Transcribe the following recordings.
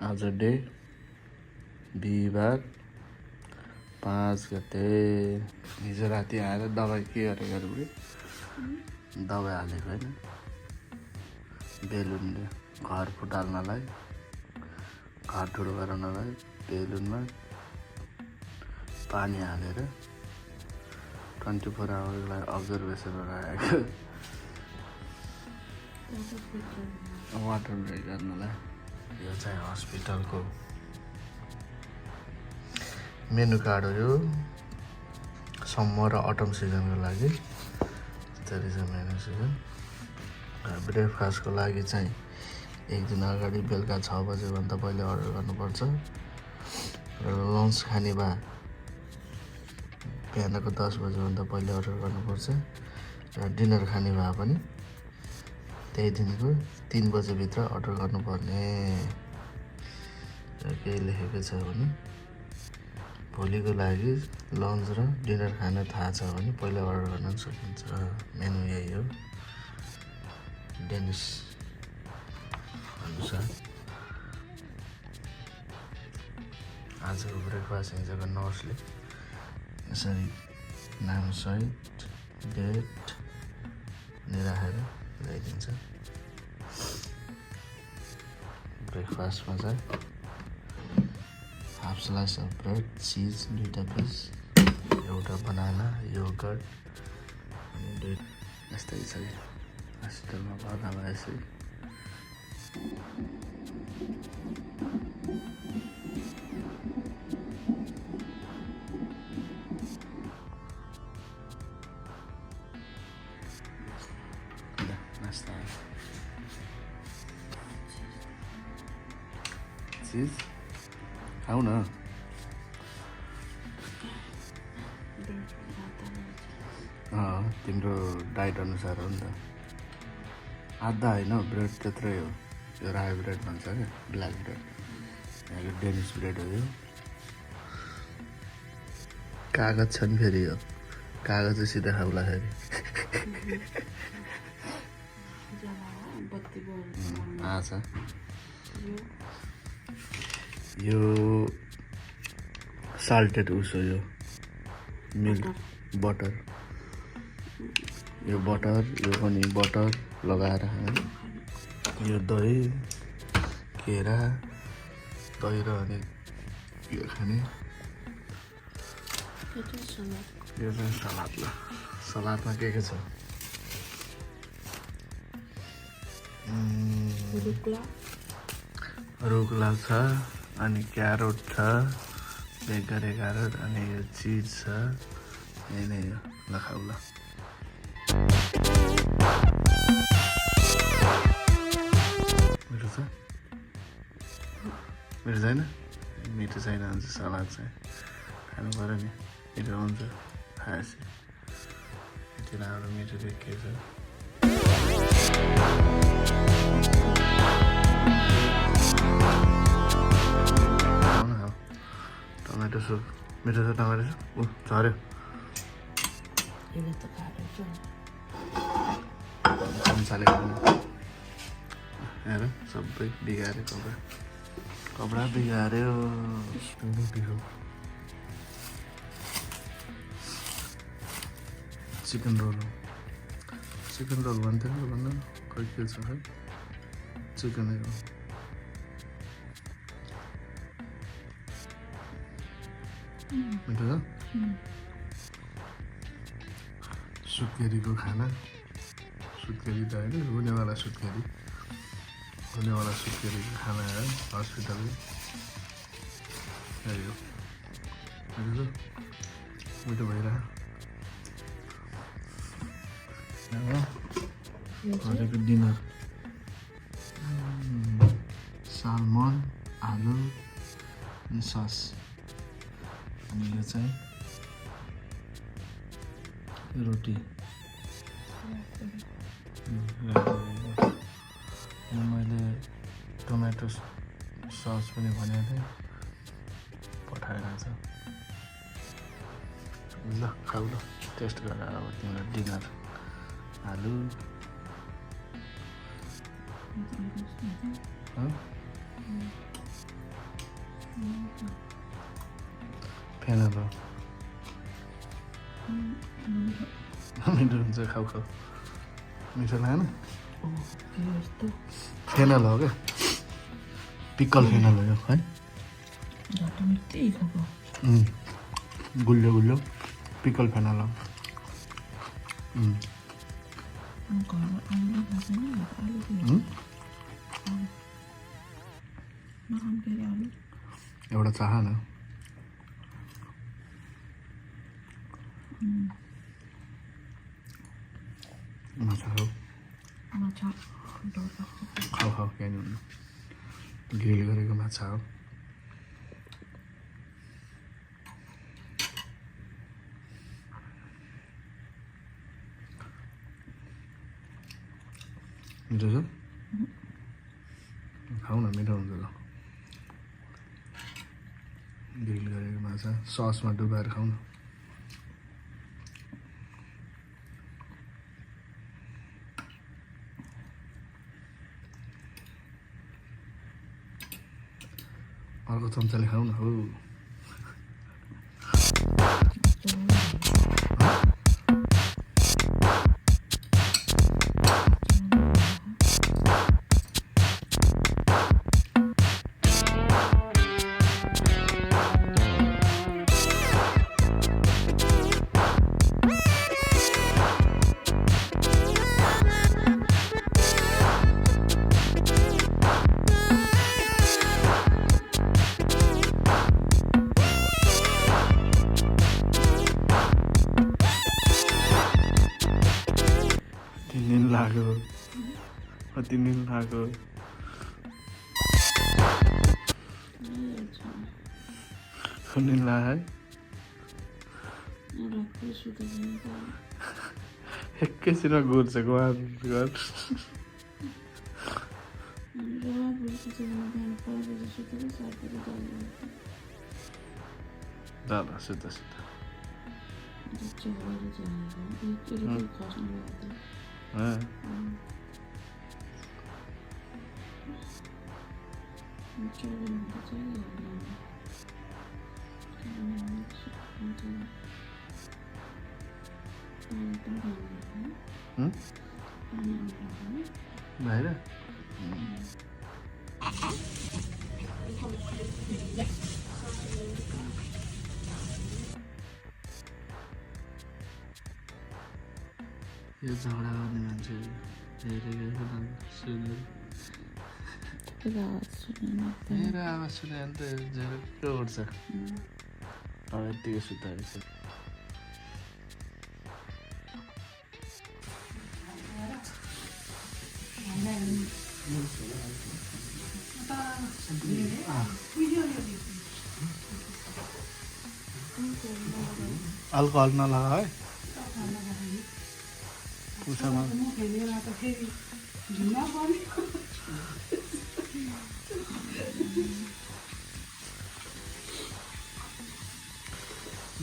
आज डे बिहिबार 5 गते। हिजो राति आएर दबाई के गरेको अरे बुढी दबाई हालेको होइन बेलुनले घर फुटाल्नलाई घर ठुलो गराउनलाई बेलुनमा पानी हालेर 24 आवर्सलाई अब्जर्भेसनमा राखेको वाटर ब्रेक गर्नलाई। यो चाहिँ हस्पिटलको मेनु कार्ड हो यो समर र अटम सिजनको लागि। त्यसरी चाहिँ मेनु सिजन। ब्रेकफास्टको लागि चाहिँ एक दिन अगाडि बेलुका 6 बजेभन्दा पहिले अर्डर गर्नुपर्छ र लन्च खाने भए बिहानको 10 बजेभन्दा पहिले अर्डर गर्नुपर्छ र डिनर खाने भए पनि त्यही दिनको 3 बजेभित्र अर्डर गर्नुपर्ने। र के लेखेको छ भने भोलिको लागि लन्च र डिनर खान थाहा छ भने पहिला अर्डर गर्न सकिन्छ। मेनु यही हो डेनिस अनुसार। आजको ब्रेकफास्ट हिजोको नर्सले यसरी नामसहित डेट राखेर ल्याइदिन्छ। ब्रेकफास्टमा चाहिँ हाफ स्लाइस अफ ब्रेड, चिज 2टा पिस, एउटा बनाना, योगर्ट अनि डेट। यस्तै छ हस्पिटलमा भर्ना भएपछि। नास्ता चिज खाऊ न। तिम्रो डाइट अनुसार हो नि त। आधा होइन ब्रेड त्यत्रै हो। यो रायो ब्रेड भन्छ क्या ब्ल्याक ब्रेड। यहाँको डेनिस ब्रेड हो यो। कागज छ नि फेरि यो कागज चाहिँ सिधा खाउँदाखेरि आछ। यो साल्टेड उस हो यो मिल्क बटर। यो बटर यो पनि बटर लगाएर खाने। यो दही केरा दही र अनि यो खाने। यो चाहिँ सलाद ल। सलादमा के छ रुकुला छ अनि क्यारोट छ बेक गरेको क्यारोट अनि यो चिज छ। यही नै हो ल खाऊ ल। मिठो छ मिठो छैन? मिठो छैन भने चाहिँ सलाद चाहिँ खानु पऱ्यो नि। मिठो हुन्छ खाएपछि। यति राम्रो मिठो चाहिँ के छ। टमाटो सुप मिठो छ। टमाटो सुप झऱ्यो चम्चाले खानु। हेर सबै बिगाऱ्यो कपडा बिगाऱ्यो। रोटीको चिकन रोल हो। चिकन रोल भन्थ्यो नि भन्नु खोइ के छ है। चिकनै हो। मिठो छ। सुत्केरीको खाना। सुत्केरी त होइन हुनेवाला सुत्केरी खाना है हस्पिटलको। यही हो मिठो छ। मिठो भइरह अहिलेको डिनर सालमन आलु अनि सस अनि यो चाहिँ रोटी। मैले टोमेटो सस पनि भनेको थिएँ पठाएर छ। ल खाऊ ल टेस्ट गरेर अब तिम्रो डिनर। आलु फेनल हो मिठो हुन्छ खाऊ खाऊ मिठो लागेन फेनल हो क्या पिकल फेनल हो यो है गुलियो गुलियो पिकल फेनल हो एउटा चाह न माछा खाऊ खाऊ खाऊ केही नि हुन्न ग्रिल गरेको माछा हो मिठो छ खाऊ न मिठो हुन्छ त ग्रिल गरेको माछा ससमा डुबाएर खाऊ न अर्को चम्चाले खाऊ न हो लाग्यो कति दिन लाग्यो दिन लाग्यो एकैछिनमा घुर्छ घर जाला सुता सुता बाहिर यो झगडा गर्ने मान्छे मेरो आवाज सुने भने त झ्याक्क उठ्छ अब यत्तिकै सुताएछ अल्कोहल नलगा है पुछामा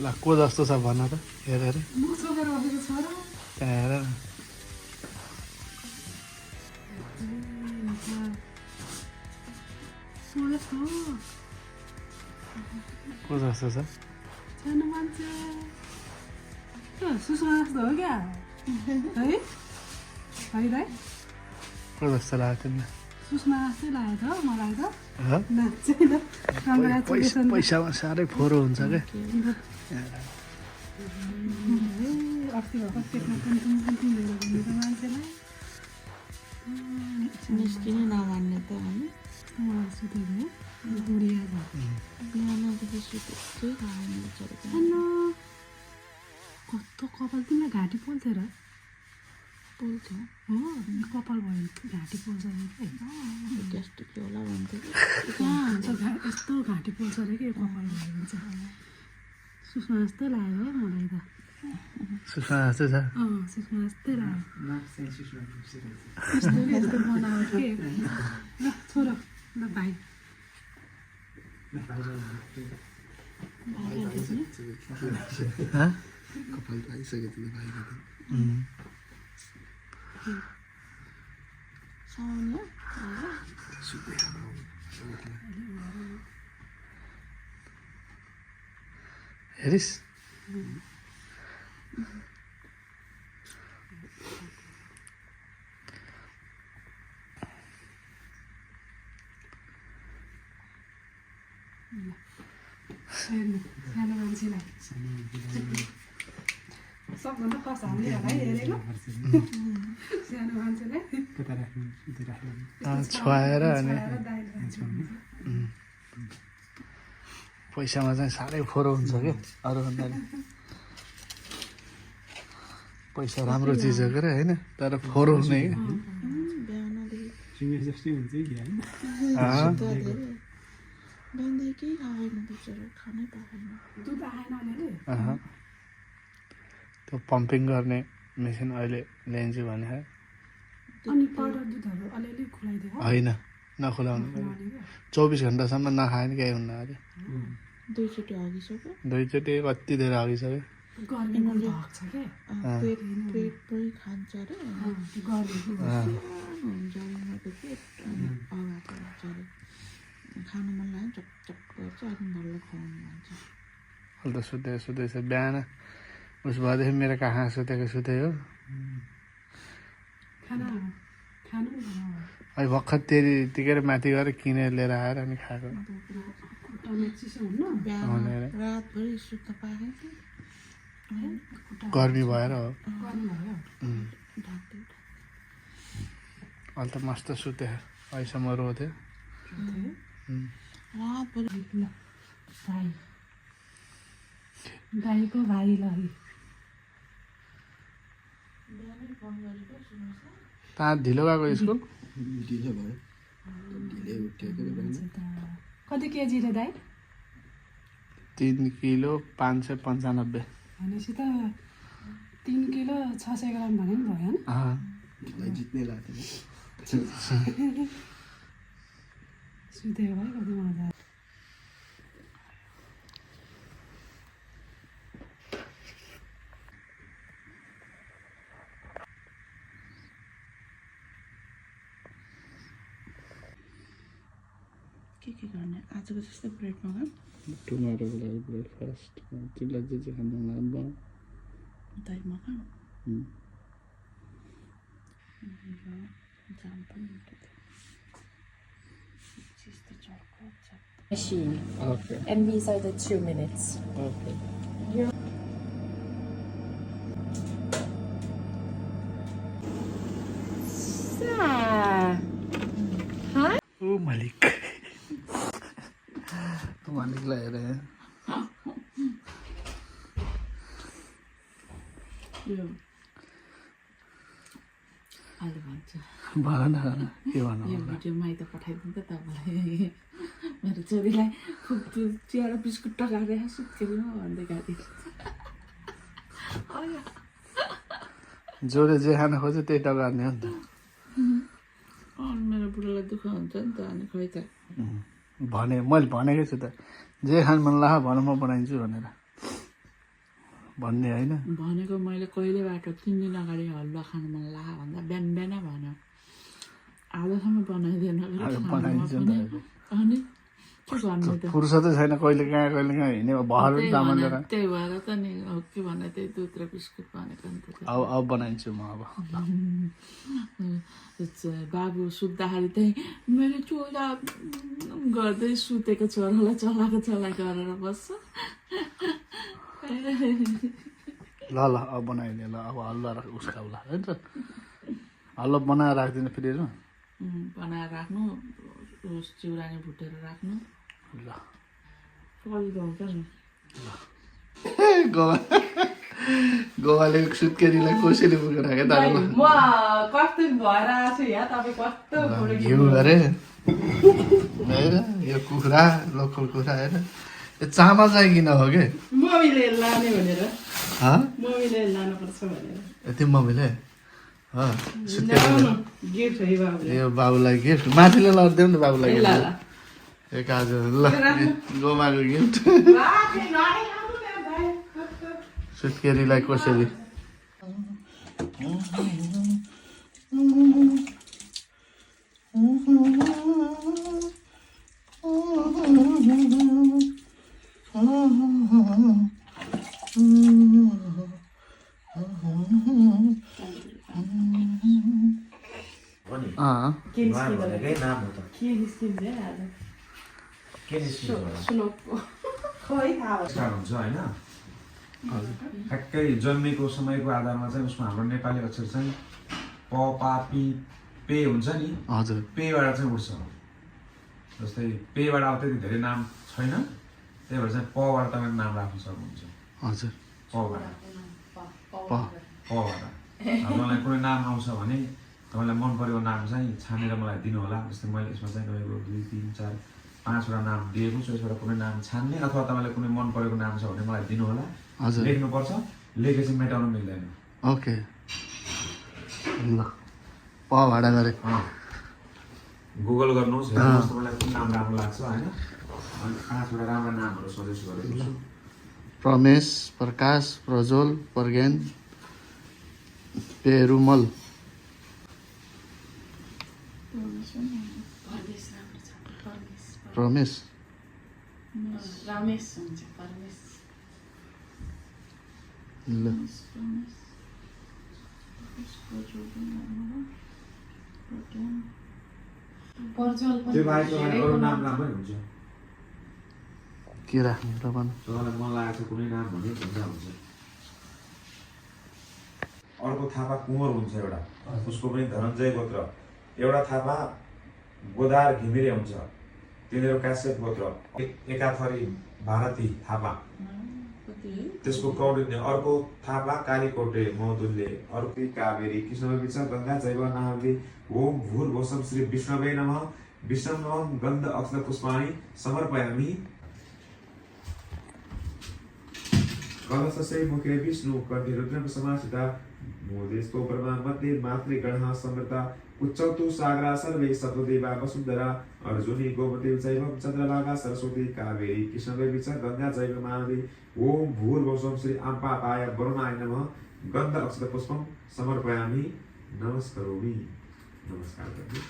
ल को जस्तो छ भन त हेरेर त्यहाँ हेर न को जस्तो छ सानो मान्छे सुषमा जस्तो हो क्या है दाइ को जस्तो लाग्यो तिमीलाई सुषमा जस्तै लाग्यो त मलाई त नाच्दैन पैसामा साह्रै फोहोरो हुन्छ क्या अस्ति भर्खर पेटमा कुन्थुम लिएर घुमेको मान्छेलाई निस्किनै नमान्ने त होइन सुतेको बुढिया बिहानदेखि सुतेकै खाएन बिचरा कस्तो कपाल तिमीलाई घाँटी पोल्थ्यो र पोल्थ्यो हो कपाल भयो घाँटी पोल्छ अरे के ग्यास्ट्रिकले होला भन्थ्यो कहाँ हुन्छ यस्तो घाँटी पोल्छ अरे के कपाल भयो भने चाहिँ सुषमा जस्तै लाग्यो है मलाई त सुषमा जस्तै छ सुषमा जस्तै लाग्यो यस्तो बनावट के ल छोरो ल भाइ कपाल पाइसक्यो त्यो भाइको त साउन्ड हेरिस् सानो मान्छेलाई सबभन्दा फर्स्ट हामीले होला है हेरेको सानो मान्छेलाई छुवाएर अनि दाइले पैसामा चाहिँ साह्रै फोरो हुन्छ क्या अरूभन्दा नि पैसा राम्रो चिज हो क्या होइन तर फोरो हुने क्या बिहानदेखि केही खाएन बिचरा खानै पाएन दुध आएन अलिअलि त्यो पम्पिङ गर्ने मेसिन अहिले ल्याइन्छु भने अनि पाउडर दुधहरू अलिअलि खुलाइदियो होइन नखुलाउने 24 घन्टासम्म नखायो नि केही हुन्न अरे दुईचोटि हगिसक्यो दुईचोटि कति धेरै हगिसक्यो गर्मीमा धक छ क्या पेट पेट पनि खान्छ अरे गर्मी हुन्छ उनीहरूको पेट अगाएको हुन्छ अरे खानु मन लाग्यो चपचप गर्छ अनि बल्ल खुवाउनु भन्छ अहिले त सुतेछ बिहान उस भएदेखि मेरो कहाँ सुतेको सुते हो खाना खानु नि बनाऊ अहिले भर्खर त्यतिखेर माथि गएर किनेर लिएर आएर अनि खाएको खुट्टामा चिसो हुन्न बिहान रातभरि सुत्न पाएँ गर्मी भएर हो गर्मी भयो ढाक्दै अहिले त मस्त सुते अहिलेसम्म रोथ्यो रातभरि ल भाइ गाईको भाइलाई बिहानै फोन गरेको सुन्नुहोस् न ता ढिलो गएको स्कुल कति केजी रे दाइ 3 किलो 595 भनेपछि त 3 किलो 600 ग्राम भने पनि भयो होइन जित्ने लाग्थ्यो सुतेको भाइ कति मजा के गर्ने आजको जस्तै ब्रेड मगाऊँ टुमारोको लागि ब्रेकफास्ट तिमीलाई जे जे खानु मन लाग्यो दही मगाऊँ जाम पनि चिज त चर्को छ machine, okay and these are the 2 minutes. Okay ओ मालिक मालिकलाई हेरेँ यो अहिले भन्छ भन न के भन्नु यो भिडियो माइत पठाइदिउँ त तपाईँलाई मेरो छोरीलाई खुब चिया र बिस्कुट टकाएर सुत्केरीमा भन्दै गाडी जसले जे खान खोज्छ त्यही टकार्ने हो नि त अनि मेरो बुढालाई दुःख हुन्छ नि त अनि खोइ त भने मैले भनेकै छु त जे खानु मन लाग्यो भन म बनाइदिन्छु भनेर भन्ने होइन भनेको मैले कहिलेबाट 3 दिन अगाडि हलुवा खानु मन लाग्यो भन्दा बिहान बिहानै भन्यो आजसम्म बनाइदिएन बनाइदिन्छु नि त अनि के गर्नु त फुर्सदै छैन कहिले कहाँ हिँड्ने भर सामान लिएर त्यही भएर त नि के भन्ने त्यही दुध र बिस्कुट भनेको नि त अब बनाइदिन्छु म अब बाबु सुत्दाखेरि चाहिँ मेरो छोरा गर्दै सुतेको छोरालाई चलाएको गरेर बस्छ ल अब बनाइदिएँ ल अब हलुवा उस्काउला होइन त हलुवा बनाएर राखिदिनु फ्रिजमा बनाएर राख्नु चिउरानी भुटेर राख्नु ल सजिलो हुन्छ नि गोवाले सुत्केरीलाई कसैले बोकेर आएको त म कस्तो भएर आएको छु यहाँ तपाईँ कस्तो घिउ अरे होइन यो कुखुरा लोकल कुखुरा होइन यो चामल चाहिँ किन हो कि मम्मीले लाने भनेर हँ मम्मीले लानुपर्छ भनेर यति मम्मीले सुत्केरी गिफ्ट है बाबुले यो बाबुलाई गिफ्ट माथिले लगिदिउँ न बाबुलाई ल गिफ्ट ल एक आज ल गोमाको गिफ्ट सुत्केरीलाई कसरी अनि के उहाँ भनेकै नाम हो त के निस्किन्छ आज के निस्किन्छ होला सुनोकको खै थाहा स्टार हुन्छ होइन ठ्याक्कै जन्मेको समयको आधारमा चाहिँ उसमा हाम्रो नेपाली अक्षर चाहिँ प पा पी पे हुन्छ नि हजुर पेबाट चाहिँ उठ्छ जस्तै पेबाट अब त्यति धेरै नाम छैन त्यही भएर चाहिँ पबाट तपाईँले नाम राख्न सक्नुहुन्छ हजुर पबाट प पबाट अब मलाई कुनै नाम आउँछ भने तपाईँलाई मन परेको नाम चाहिँ छानेर मलाई दिनु होला जस्तै मैले यसमा चाहिँ तपाईँको 2 3 4 5वटा नाम दिएको छु यसबाट कुनै नाम छान्ने अथवा तपाईँलाई कुनै मन परेको नाम छ भने मलाई दिनु होला हजुर लेख्नुपर्छ लेखेपछि मेटाउनु मिल्दैन ओके ल प भाडा गरे गुगल गर्नुहोस् हेर्नुहोस् तपाईँलाई कुन नाम राम्रो लाग्छ होइन अनि 5वटा राम्रा नामहरू सजेस्ट गरेको छु प्रमेश प्रकाश प्रज्वल प्रज्ञान पेरुमल प्रमेश रमेश हुन्छ परमेश ल पर्जल त्यो बाहेक तपाईँलाई अरू नाम राम्रै हुन्छ के राख्ने त भन तपाईँलाई मन लागेको छ कुनै नाम भने भन्दा हुन्छ अर्को थापा कुँवर हुन्छ एउटा उसको पनि धनञ्जय गोत्र एउटा थापा गोदार घिमिरे हुन्छ तिनीहरू काश्यप गोत्र एकाथरी भारती थापा त्यसको कौडिन्य अर्को थापा कालीकोटे मौदुल्य अर्को कावेरी कृष्णविच गङ्गा जैव नाहवी ओम भूर्भुवस्सुं श्री विष्णवे नमः विष्णु नमः गन्ध अक्षत पुष्पाणि समर्पयामि कलशस्य मुखे विष्णु कंठे रुद्रम समासिता मोदेस्तो ब्रह्मा मध्ये मातृगणः समृता उच्चौ तु सागरा सर्वे सप्तदेवा वसुन्धरा अर्जुनी गोमती चैव चन्द्रभागा सरस्वती कावेरी कृष्णदेवी च गंगा चैव मानवी ओम भूर्भुवस्सुं श्री अम्पापाय वरुणाय नमः गन्ध अक्षत पुष्पम समर्पयामि नमस्करोमि नमस्कार गर्नु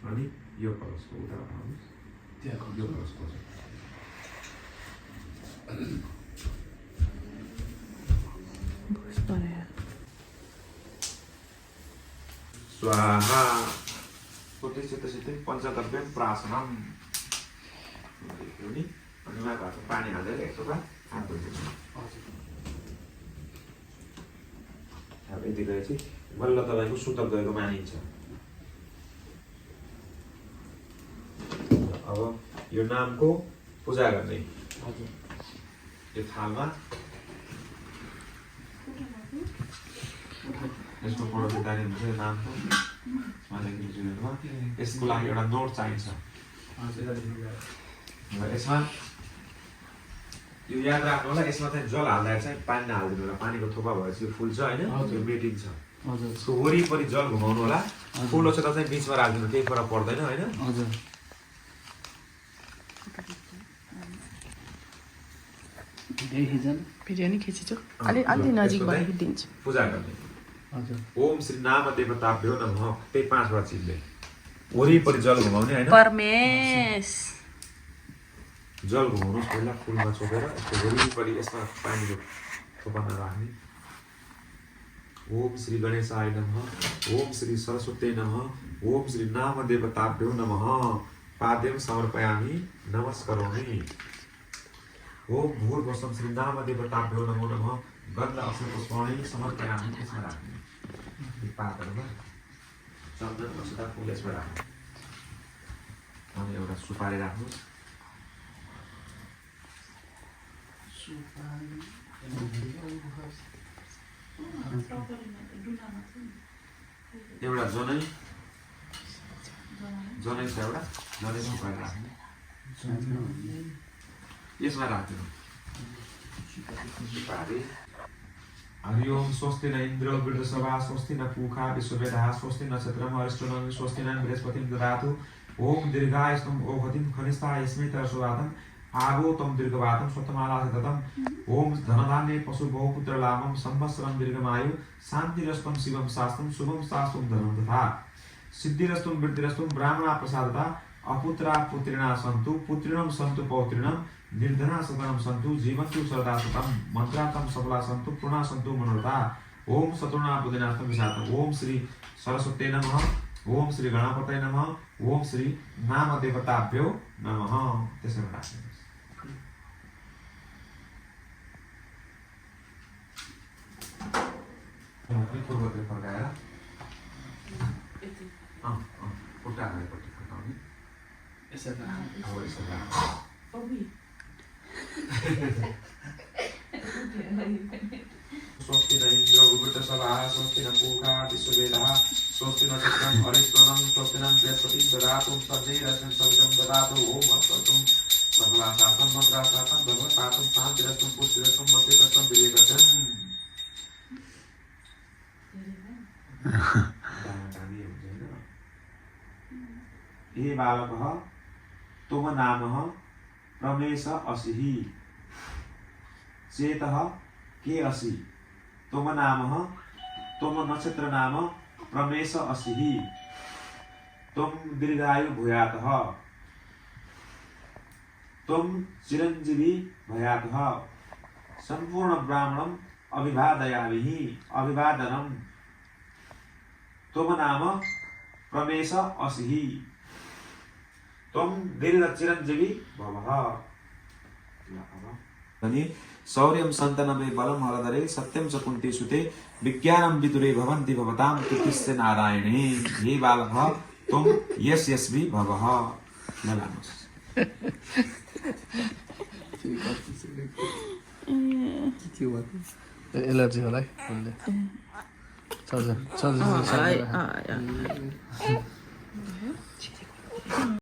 अनि यो कलशको उता उठाउनुहोस् यो कलशको स्वाहा सुतिसितै पञ्चकव्यम प्राशनम अनि उहाँको पानी हालेर एकचोटि हात धुन्छ अब यति गएपछि बल्ल तपाईँको सुतक गएको मानिन्छ अब यो नामको पूजा गर्ने यो थालमा यसको पढोदारी हुन्छ यो नामको यसको लागि एउटा नोट चाहिन्छ यसमा यो याद राख्नु होला यसमा चाहिँ जल हाल्दा चाहिँ पानी नहालिदिनु होला पानीको थोपा भएपछि यो फुल्छ होइन त्यो मेटिन्छ यसको वरिपरि जल घुमाउनु होला फुल छ त चाहिँ बिचमा राखिदिनु केही फरक पर्दैन होइन हजुर भिडियो नि खिचिछु अलि नजिक भएको दिन्छु पूजा गर्ने हजुर ओम श्री नाम देवताभ्यो नमः त्यही 5वटा चिजले वरिपरि जल घुमाउने होइन परमेश जल घुमाउनुहोस् पहिला फुलमा छोपेर यसको वरिपरि यसमा पानीको थोपामा राख्ने ओम श्री गणेशाय नमः ओम श्री सरस्वती नमः ओम श्री नाम देवताभ्यो नमः पाद्यम समर्पयामि नमस्करोमि ओम भूर्भुवस्सुं श्री नाम देवताभ्यो नमो नमः गन्ध अक्षत पुष्पाणि समर्पयामि त्यसमा राख्ने पातहरूमा चन्दन अक्षता फुल यसमा राख्ने अनि एउटा सुपारी राख्नुहोस् एउटा जनै छ एउटा जनै सुपारी राख्ने यसमा राख्दिनु हरि ओम स्वस्ति न इन्द्र वृद्धसभा स्वस्ति न पूषा विश्ववेदाः स्वस्ति नक्षत्रम अरिष्टोम स्वस्ति न बृहस्पतिं ददातु ओम दीर्घायुष्टम ओहतिं खनिष्ठा यस्मै तरसुवादं आगो तम दीर्घवादं स्वतमाला सततम ओम धनधान्ये पशु बहुपुत्र लाभम संवत्सरं दीर्घमायु शान्तिरस्तम शिवम शास्त्रम शुभम शास्त्रम धर्मं तथा सिद्धिरस्तुम वृद्धिरस्तुम ब्राह्मणा प्रसादता अपुत्रा पुत्रिणा सन्तु पुत्रिणं सन्तु पौत्रिणं निर्धना सतनं सन्तु जीवन्तु सदा सतं मन्त्रार्थं सबला सन्तु पूर्णा सन्तु मनोरथा ओम सतुर्णा पुदिनार्थं विशातम् ओम श्री सरस्वती नमः ओम श्री गणपतये नमः ओम श्री नामदेवताभ्यो नमः। त्यसरी राख्नुहोस्। पूर्वतिर फर्काएर खुट्टा अगाडिपट्टि फर्काउने यसरी स्वस्ति न इन्द्रो उभृतसभाः स्वस्ति न पूषा विश्ववेदाः स्वस्ति न चक्रं हरिश्वरं स्वस्ति न बृहस्पतिं ददातु तन्निरस्मिन् सवितं ददातु ओम अस्वतुं सकलाशातं मन्त्राशातं भगवतातं शान्तिरस्तं पुष्टिरस्तं मतिरस्तं विवेकतं। हे बालकः तुम नामः प्रमेश असिहि चेतः के असि तुम नामः तुम नक्षत्र नाम प्रमेश असिहि तुम दीर्घायु भूयातः तुम चिरंजीवी भयातः संपूर्ण ब्राह्मणं अभिवादयामि अभिवादनम तुम नाम प्रमेश असिहि तुम दीर्घ चिरंजीवी भवः। शौर्यं सन्तनवे बलं हरदरे सत्यं च कुन्ती सुते विज्ञानं विदुरे भवन्ति भवतां कीर्तिश्च नारायणे। हे बालकः तुम यशस्वी भवः। नलानुहोस्। एलर्जी होला है फुलले सर्जन